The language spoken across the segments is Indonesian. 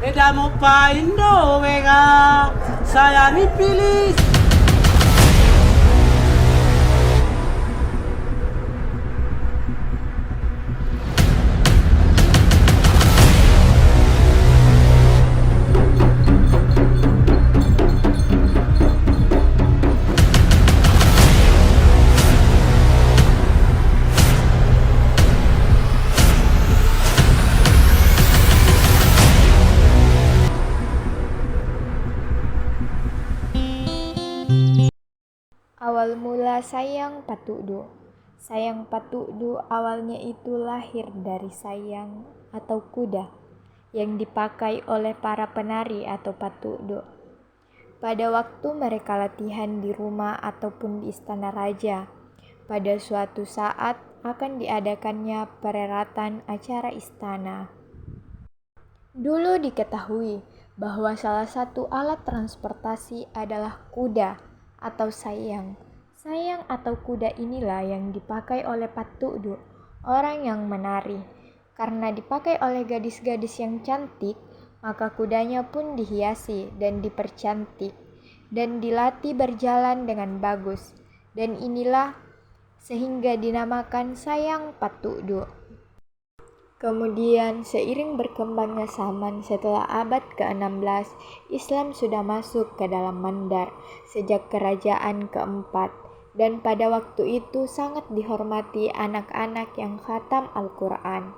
Edamo pa Indo Wega, saya pilih. Awal mula Sayang Patuduk. Sayang Patuduk awalnya itu lahir dari sayang atau kuda yang dipakai oleh para penari atau patuduk. Pada waktu mereka latihan di rumah ataupun di istana raja, pada suatu saat akan diadakannya perhelatan acara istana. Dulu diketahui bahwa salah satu alat transportasi adalah kuda atau sayang. Sayang atau kuda inilah yang dipakai oleh patuduk, orang yang menari. Karena dipakai oleh gadis-gadis yang cantik, maka kudanya pun dihiasi dan dipercantik dan dilatih berjalan dengan bagus. Dan inilah sehingga dinamakan Sayang Patuduk. Kemudian seiring berkembangnya zaman setelah abad ke-16, Islam sudah masuk ke dalam Mandar sejak kerajaan keempat, dan pada waktu itu sangat dihormati anak-anak yang khatam Al-Quran.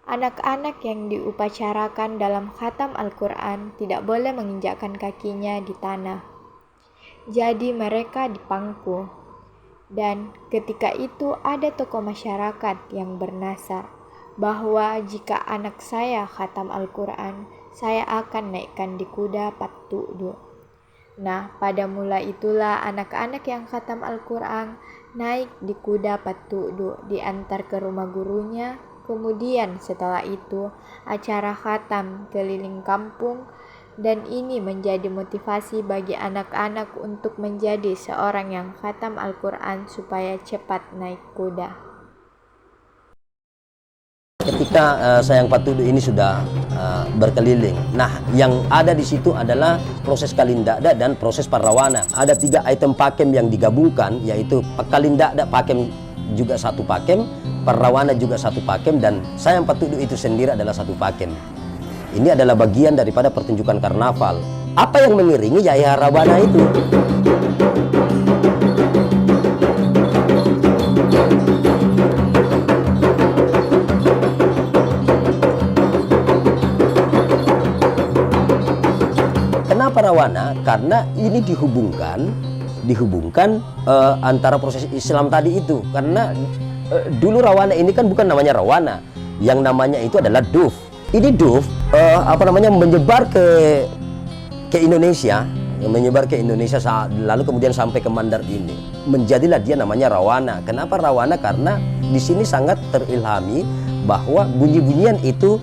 Anak-anak yang diupacarakan dalam khatam Al-Quran tidak boleh menginjakkan kakinya di tanah. Jadi mereka dipangku. Dan ketika itu ada tokoh masyarakat yang bernasar bahwa jika anak saya khatam Al-Quran, saya akan naikkan di kuda patuduk. Nah, pada mula itulah anak-anak yang khatam Al-Quran naik di kuda patuduk, diantar ke rumah gurunya. Kemudian setelah itu acara khatam keliling kampung, dan ini menjadi motivasi bagi anak-anak untuk menjadi seorang yang khatam Al-Quran supaya cepat naik kuda. Ketika Sayang Patuduk ini sudah berkeliling, nah yang ada di situ adalah proses Kalindakda dan proses Parrawana. Ada 3 item pakem yang digabungkan, yaitu Kalindakda pakem juga 1 pakem, Parrawana juga 1 pakem, dan Sayang Patuduk itu sendiri adalah 1 pakem. Ini adalah bagian daripada pertunjukan karnaval. Apa yang mengiringi Yaya Rawana itu? Kenapa Rawana? Karena ini dihubungkan antara proses Islam tadi itu. Karena dulu Rawana ini kan bukan namanya Rawana, yang namanya itu adalah Duf. Ini Duf menyebar ke Indonesia, lalu kemudian sampai ke Mandar ini. Menjadilah dia namanya Rawana. Kenapa Rawana? Karena di sini sangat terilhami bahwa bunyi-bunyian itu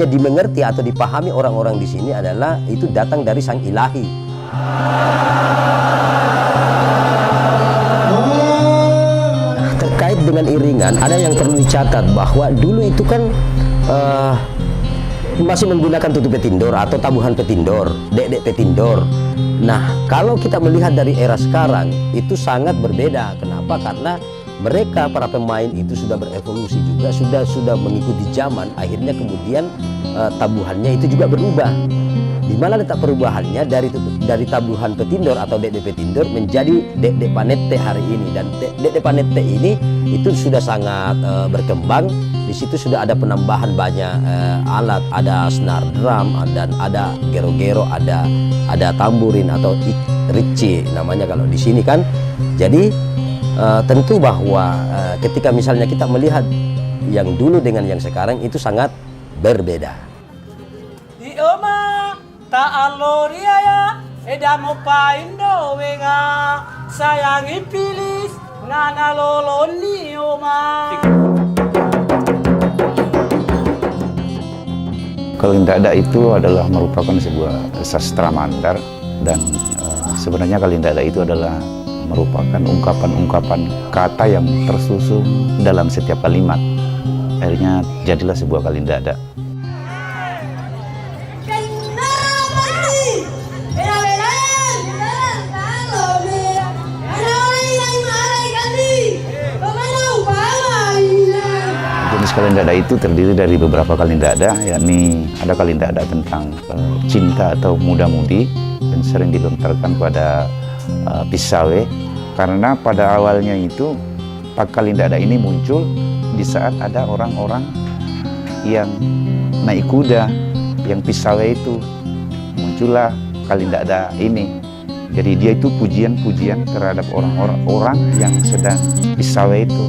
dimengerti atau dipahami orang-orang di sini adalah itu datang dari Sang Ilahi. Terkait dengan iringan, ada yang perlu dicatat bahwa dulu itu kan masih menggunakan tutup petindor atau tabuhan petindor, dek-dek petindor. Nah, kalau kita melihat dari era sekarang itu sangat berbeda. Kenapa? Karena mereka para pemain itu sudah berevolusi juga, sudah mengikuti zaman. Akhirnya kemudian tabuhannya itu juga berubah. Di mana letak perubahannya dari tabuhan petindor atau dek-dek petindor menjadi dek-dek panette hari ini. Dan dek-dek panette ini itu sudah sangat berkembang. Di situ sudah ada penambahan banyak alat, ada senar drum, dan ada gero-gero, ada tamburin atau ricci namanya kalau di sini kan. Jadi tentu bahwa ketika misalnya kita melihat yang dulu dengan yang sekarang itu sangat berbeda. Di Oma Ta'aloria ya, edamo pa Indo Wega, sayangi pilih ngana loloni Oma. Kalindakda itu adalah merupakan sebuah sastra Mandar, dan sebenarnya Kalindakda itu adalah merupakan ungkapan-ungkapan kata yang tersusun dalam setiap kalimat. Akhirnya jadilah sebuah Kalindakda. kalendada itu terdiri dari beberapa kalendada, yakni ada kalendada tentang cinta atau muda-mudi yang sering dilontarkan pada Pisawe, karena pada awalnya itu Pak Kalindada ini muncul di saat ada orang-orang yang naik kuda, yang Pisawe itu, muncullah Kalindada ini. Jadi dia itu pujian-pujian terhadap orang-orang yang sedang Pisawe itu.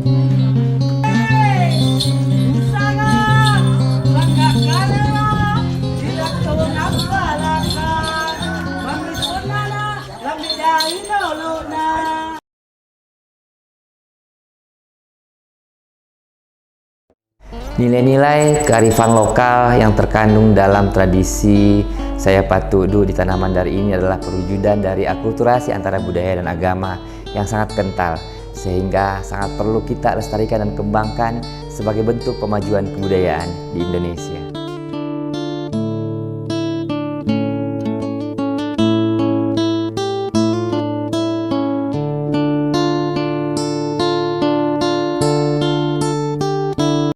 Nilai-nilai kearifan lokal yang terkandung dalam tradisi Saya Patuk Du di Tanah Mandar ini adalah perwujudan dari akulturasi antara budaya dan agama yang sangat kental, sehingga sangat perlu kita lestarikan dan kembangkan sebagai bentuk pemajuan kebudayaan di Indonesia.